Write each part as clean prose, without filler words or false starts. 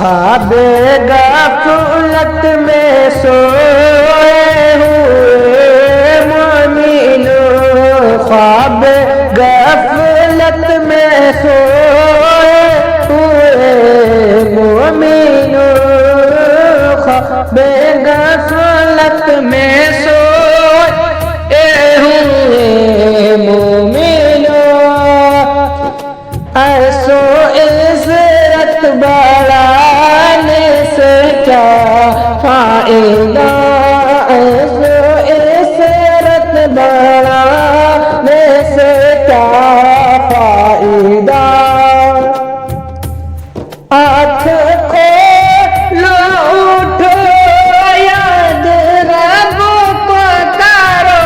خواب غفلت میں سوئے ہوئے مومنوں، خواب غفلت میں سوئے ہوئے مومنوں، خواب غفلت میں سوئے ہوئے مومنوں، ایسو عزت بڑھانے سے کیا فائدہ، ایسو عزت بڑھانے سے کیا فائدہ، آنکھ کھولو اٹھو یاد رب کو کرو،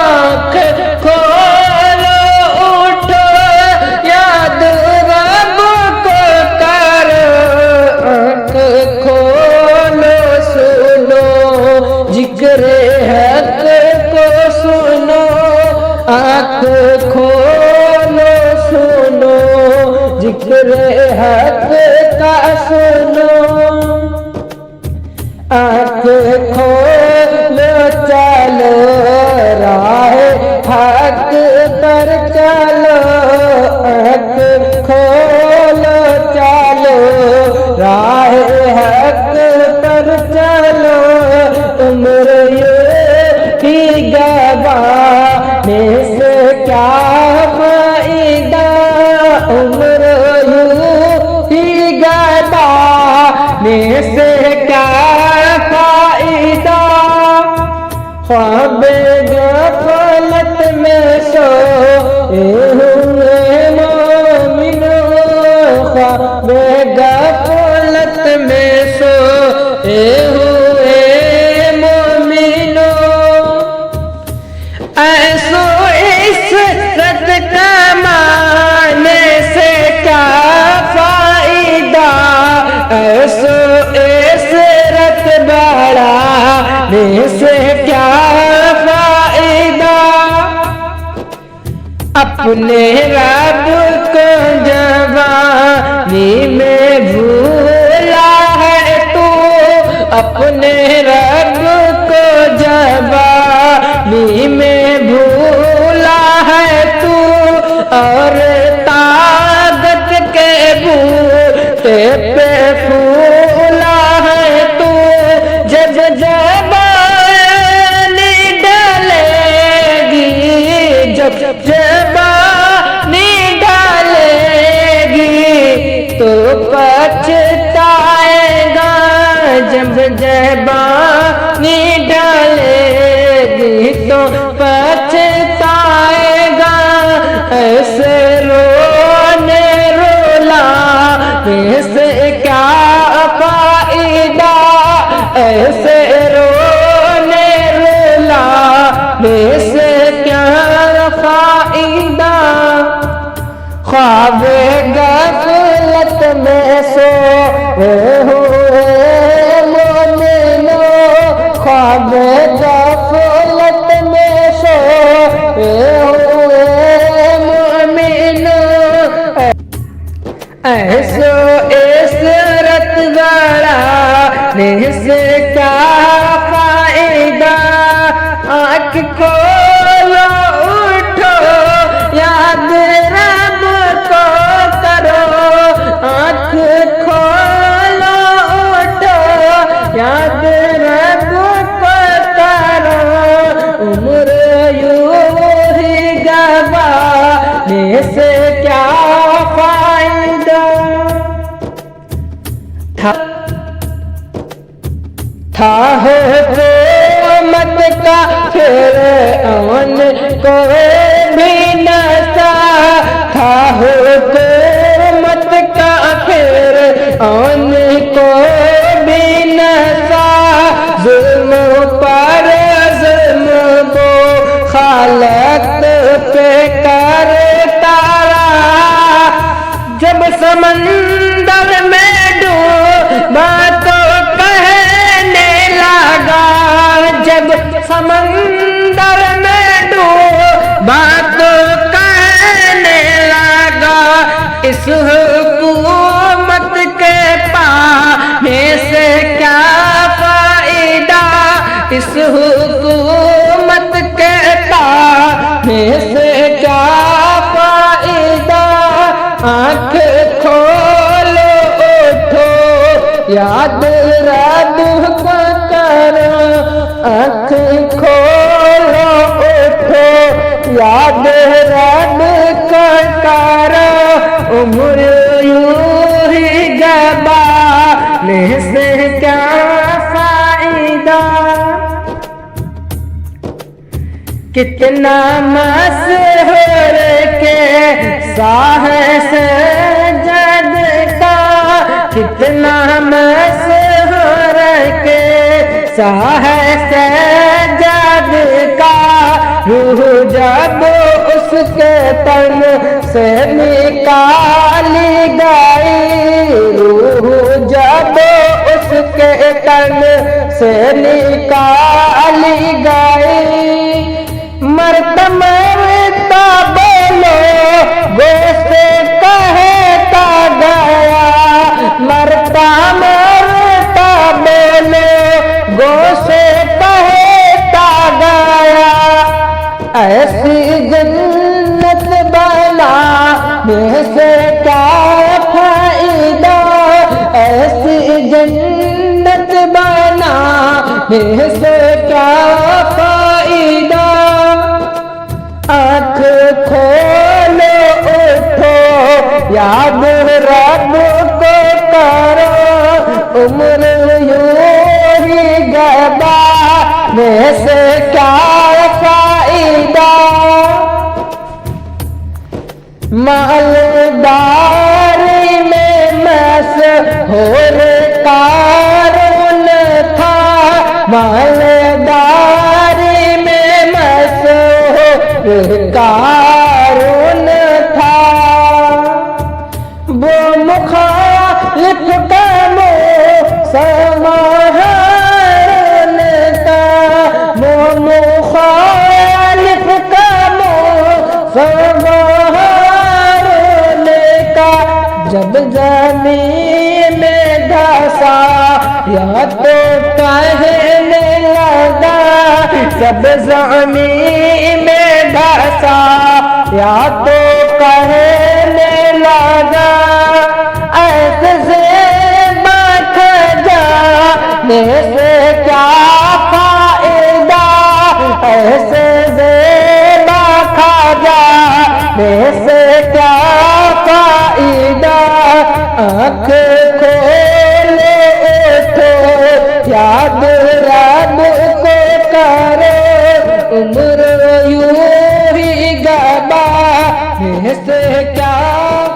آنکھ کھولو اٹھو یاد رب کو کرو، آنکھ کھولو سنو ذکر حق کو سنو، آنکھ کھولو سنو ذکر حق کا سنو، آنکھ کھولو چلو راہ حق پر چلو، آنکھ کھولو چلو راہ حق پر چلو، عمر ہی گوانے سے کیا فائدہ، عمر ہی گوانے سے کیا فائدہ، خواب غفلت میں سوئے ہوئے مومنوں، خواب غفلت میں سوئے ہوئے مومنوں، ایسو عزت کمانے سے کیا فائدہ، ایسو عزت بڑھانے سے کیا فائدہ، اپنے رب کو جوانی میں بھولا ہے تو، اپنے رب کو جوانی میں بھولا ہے تو، اور طاقت کے بوٹے پہ پھولا ہے تو، جب جوانی ڈالے گی، جب جوانی ڈالے گی تو پچھتائے گا، جب جوانی ڈالے گی تو پچھتائے گا، ایسے رونے رولانے سے کیا فائدہ، ایسے رونے رولانے سے کیا فائدہ، خواب غفلت میں سوئے ہوئے مومنوں، خواب غفلت میں سوئے ہوئے مومنوں، ایسو عزت بڑھانے سے کیا فائدہ، آنکھ کھولو اٹھو یاد رب کو کرو، آنکھ کھولو اٹھو یاد رب کو کرو، عمر یوں ہی گوانے سے کیا فائدہ، تھا حکومت کا فرعون کو بھی نسا، تھا حکومت کا فرعون کو بھی نسا، ظلم پر ظلم وہ خالق پہ کرتا رہا، جب سمندر میں ڈوبا تو کہنے لگا، جب سمندر میں ڈوبا تو کہنے لگا، اس حکومت کے پاس اس حکومت کے تانے سے کیا فائدہ؟ آنکھ کھولو اٹھو یاد رب کو کرو، آنکھ کھولو اٹھو یاد رب کو کرو، عمر یوں ہی گوانے سے کیا فائدہ؟ کتنا مسحور کے ساحے سے جد کا، کتنا مسحور کے ساحے سے جد کا، روح جب اس کے تن سے نکالی گئی، روح جب اس کے تن سے نکالی گئی، مرتا مرتا بولو گو سے کہتا گیا، مرتا مرتا بولو گو سے کہتا گیا، ایسی جنت بنانے سے کیا فائدہ؟ ایسی جنت بنانے سے کیا فائدہ؟ آنکھ کھولو اٹھو یاد رب کو کرو، عمر یوں ہی گوانے سے کیا فائدہ؟ مالداری میں مسحور قارون تھا، مالداری میں مسحور قارون تھا، وہ مخالف کا سمہارون تھا، وہ مخالف کا سمہارون کا، جب زمین میں دھسا یا تو کہنے لگا، جب زمین میں دھسا یا تو کہنے لگا، ایسے سے بٹ جانے سے کیا فائدہ؟ ایسے سے بٹ جانے سے کیا فائدہ؟ آنکھ کھولو اٹھو یاد رب کو کرو، عمر یوں ہی گوانے سے کیا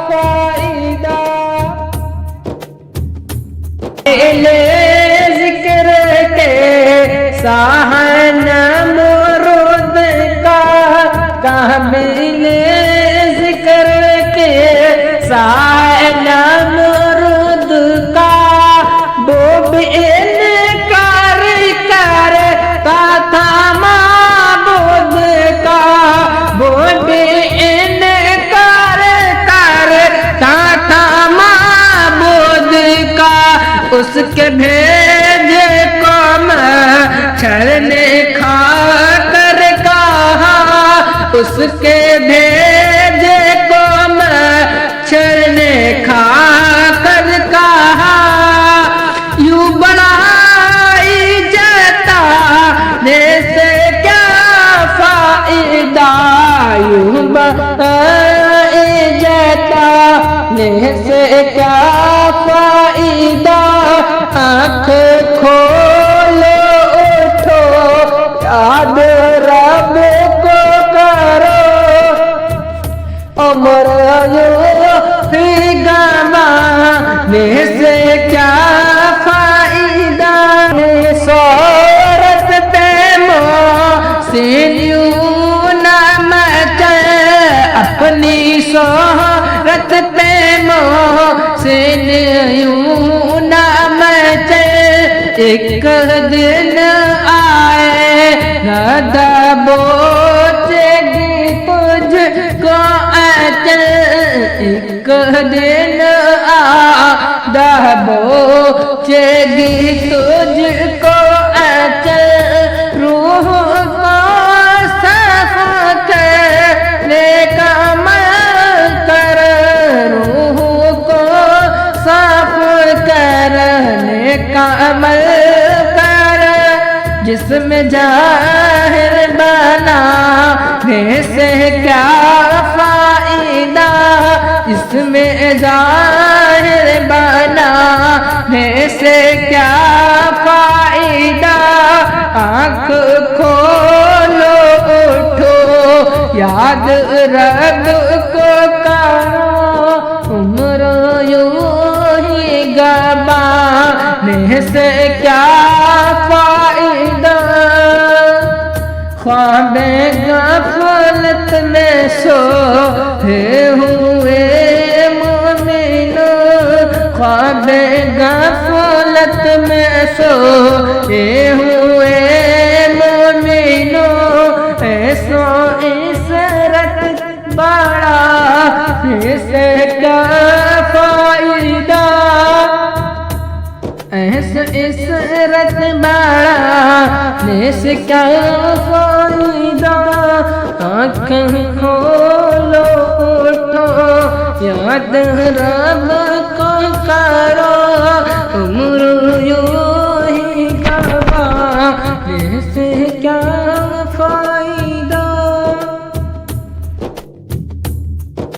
فائدہ؟ ذکر کے ساحن نمرود کا، قابل ذکر کے ساحن نمرود کا، وہ بھی انکار کرتا تھا معبود کا، وہ بھی انکار کرتا تھا معبود کا، اس کے بھیجے کو مچھر نے کھا کر کہا، اس کے بھیجے کو مچھر نے کھا کر کہا، یوں بڑائی جتانے سے کیا فائدہ؟ یوں بڑائی جتانے سے کیا فائدہ؟ آنکھ کھولو اٹھو یاد رب کو کرو، عمر یوں ہی گوانے سے کیا فائدہ؟ صورت پہ محسن یوں نہ مچے، اپنی صورت پہ محسن یوں نہ مچے، ایک دن آئے نہ دبوچے گی تجھ کو اچل، ایک دن دبوچے گی تجھ کو اچل، اس میں ظاہر بنانے سے کیا فائدہ، اس میں ظاہر بنانے سے کیا فائدہ، آنکھ کھولو اٹھو یاد رب کو کرو، عمر یوں ہی گوانے سے کیا فائدہ، خواب غفلت میں سوئے ہوئے مومنو، خواب غفلت میں سوئے ہوئے مومنو، ایسو عشرت بڑا اسے کیا فائدہ، ایسے عشرت بڑھانے سے کیا فائدہ، آنکھ کھولو اٹھو یاد رب